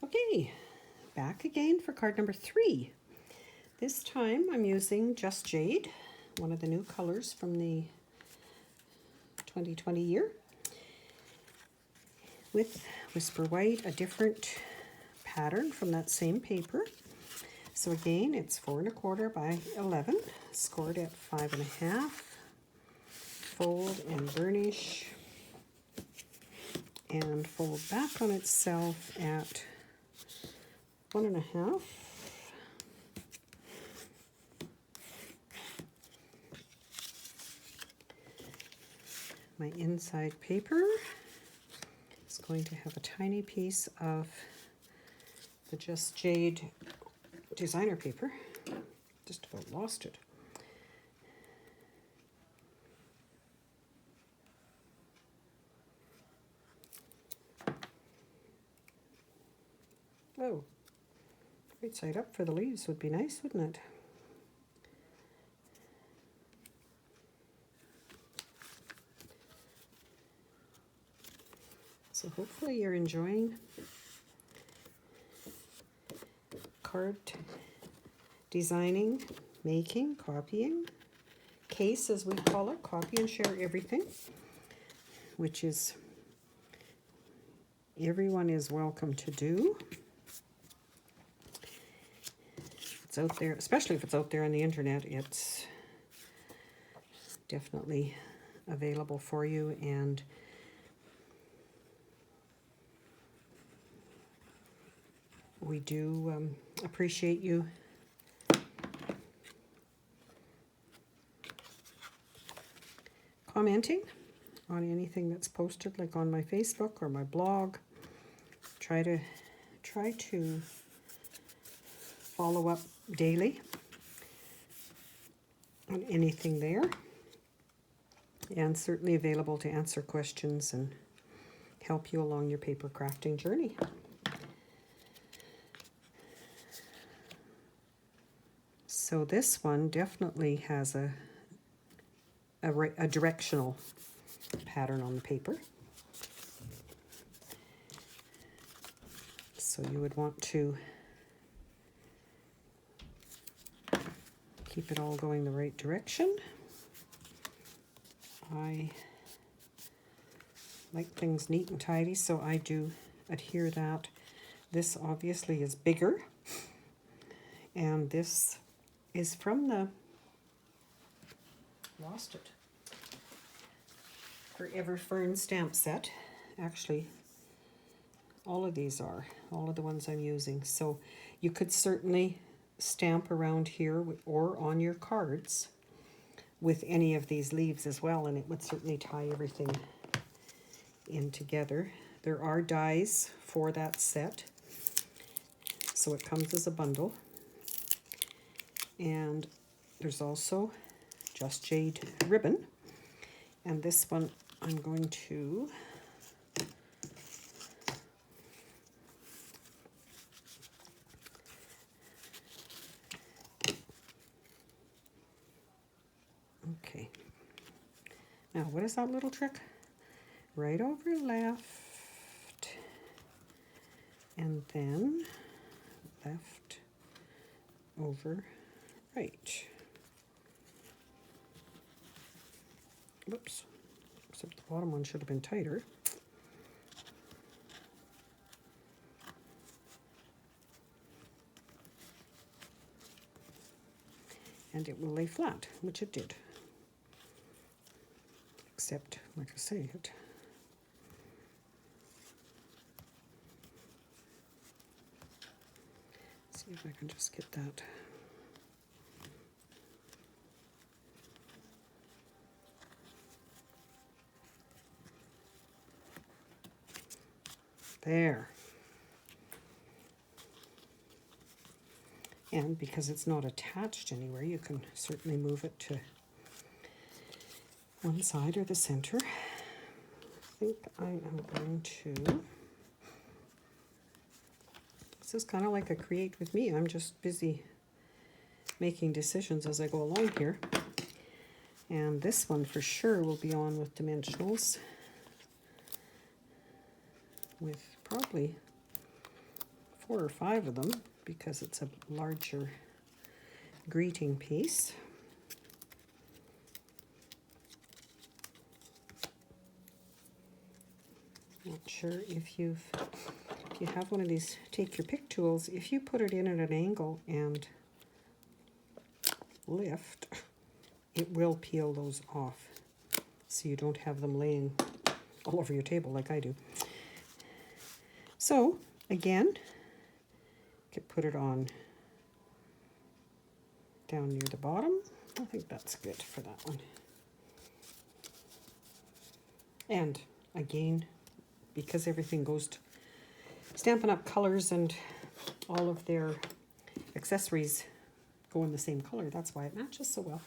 Okay, back again for card number 3. This time I'm using Just Jade, one of the new colors from the 2020 year, with Whisper White, a different pattern from that same paper. So again, it's 4 1/4 by 11, scored at 5 1/2, fold and burnish, and fold back on itself at 1 1/2. My inside paper is going to have a tiny piece of the Just Jade designer paper. Just about lost it. Oh, right side up for the leaves would be nice, wouldn't it? So hopefully you're enjoying card designing, making, copying, case as we call it, copy and share everything, which is everyone is welcome to do. It's out there, especially if it's out there on the internet, it's definitely available for you, and we do appreciate you commenting on anything that's posted, like on my Facebook or my blog. Try to follow up daily on anything there, and certainly available to answer questions and help you along your paper crafting journey. So this one definitely has a directional pattern on the paper. So you would want to keep it all going the right direction. I like things neat and tidy, so I do adhere that. This obviously is bigger, and this is from the, lost it, Forever Fern stamp set. Actually, all of these are, all of the ones I'm using. So you could certainly stamp around here or on your cards with any of these leaves as well, and it would certainly tie everything in together. There are dies for that set, so it comes as a bundle. And there's also Just Jade ribbon, and this one I'm going to okay. Now, what is that little trick? Right over left, and then left over right. Whoops, except the bottom one should have been tighter. And it will lay flat, which it did. Except, like I say, it see if I can just get that. There. And because it's not attached anywhere, you can certainly move it to one side or the center. I think I am going to, this is kind of like a create with me. I'm just busy making decisions as I go along here. And this one for sure will be on with dimensionals, with probably 4 or 5 of them because it's a larger greeting piece. Not sure if you have one of these take your pick tools, if you put it in at an angle and lift, it will peel those off so you don't have them laying all over your table like I do. So again, you could put it on down near the bottom. I think that's good for that one. And again, because everything goes to Stampin' Up! Colors and all of their accessories go in the same color, that's why it matches so well.